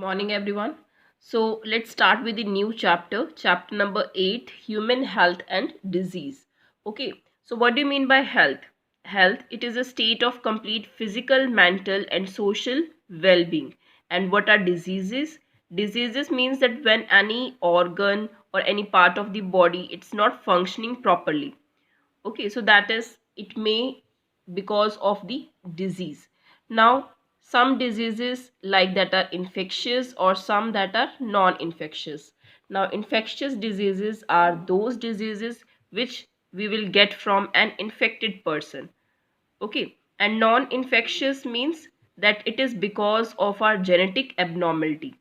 Morning, everyone. So let's start with the new chapter number 8, human health and disease. Okay, so what do you mean by health? Health, it is a state of complete physical, mental, and social well being. And what are diseases? Diseases means that when any organ or any part of the body it's not functioning properly. Okay, so that is, it may because of the disease. Now some diseases like that are infectious or some that are non-infectious. Now infectious diseases are those diseases which we will get from an infected person. Okay, and non-infectious means that it is because of our genetic abnormality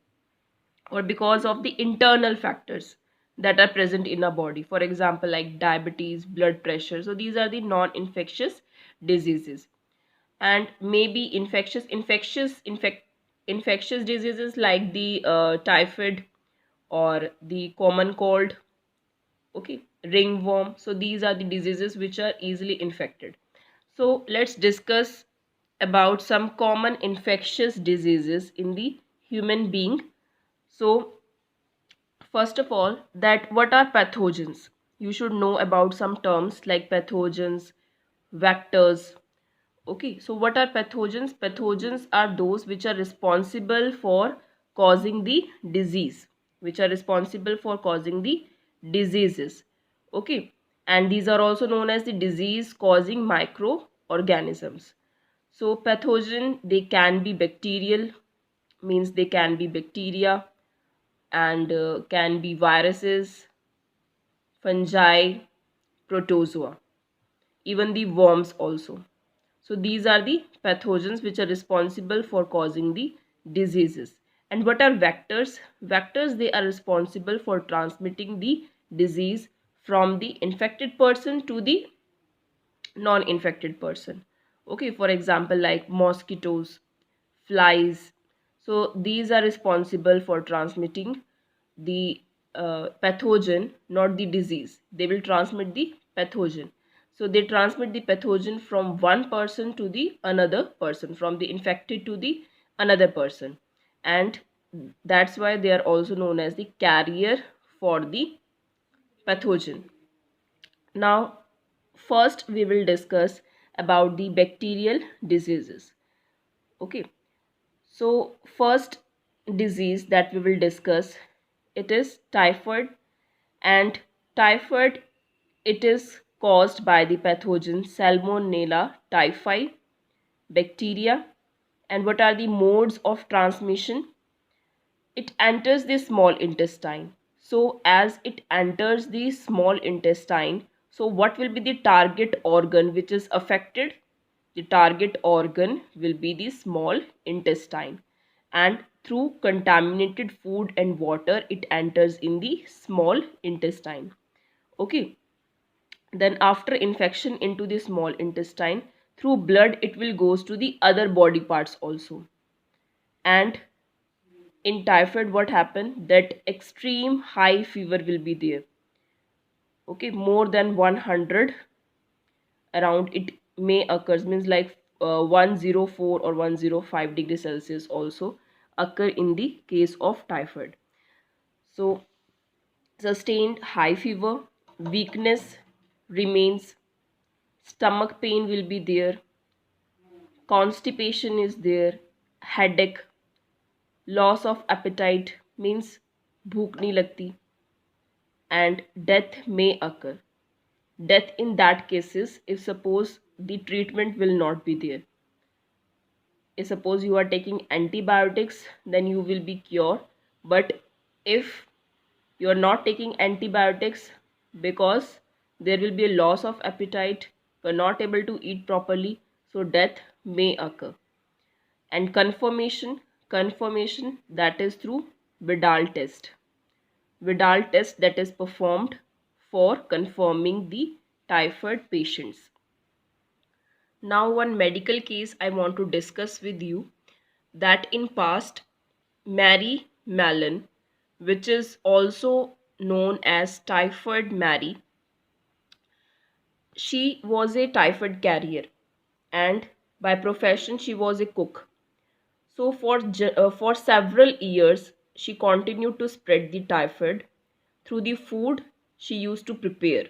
or because of the internal factors that are present in our body, for example like diabetes, blood pressure. So these are the non-infectious diseases. And maybe infectious diseases like the typhoid or the common cold. Okay, ringworm. So these are the diseases which are easily infected. So let's discuss about some common infectious diseases in the human being. So first of all, that what are pathogens? You should know about some terms like pathogens, vectors. Okay, so what are pathogens? Pathogens are those which are responsible for causing the disease, which are responsible for causing the diseases. Okay, and these are also known as the disease causing microorganisms. So pathogen, they can be bacterial, means they can be bacteria, and can be viruses, fungi, protozoa, even the worms also. So these are the pathogens which are responsible for causing the diseases. And what are vectors? Vectors, they are responsible for transmitting the disease from the infected person to the non-infected person. Okay, for example like mosquitoes, flies. So these are responsible for transmitting the pathogen, not the disease. They will transmit the pathogen. So they transmit the pathogen from one person to the another person, from the infected to the another person. And that's why they are also known as the carrier for the pathogen. Now first we will discuss about the bacterial diseases. Okay, so first disease that we will discuss, it is typhoid. And typhoid, it is caused by the pathogen Salmonella typhi bacteria. And what are the modes of transmission? It enters the small intestine. So as it enters the small intestine, so what will be the target organ which is affected? The target organ will be the small intestine, and through contaminated food and water it enters in the small intestine. Okay, then after infection into the small intestine, through blood it will goes to the other body parts also. And in typhoid what happened, that extreme high fever will be there. Okay, more than 100 around it may occurs, means like 104 or 105 degrees Celsius also occur in the case of typhoid. So sustained high fever, weakness remains, stomach pain will be there, constipation is there, headache, loss of appetite, means भूख नहीं लगती, and death may occur. Death in that cases if suppose the treatment will not be there. If suppose you are taking antibiotics, then you will be cured. But if you are not taking antibiotics, because there will be a loss of appetite, you are not able to eat properly, so death may occur. And confirmation, that is through Vidal test. Vidal test that is performed for confirming the typhoid patients. Now one medical case I want to discuss with you, that in past Mary Mallon, which is also known as Typhoid Mary, she was a typhoid carrier and by profession she was a cook. So for several years, she continued to spread the typhoid through the food she used to prepare.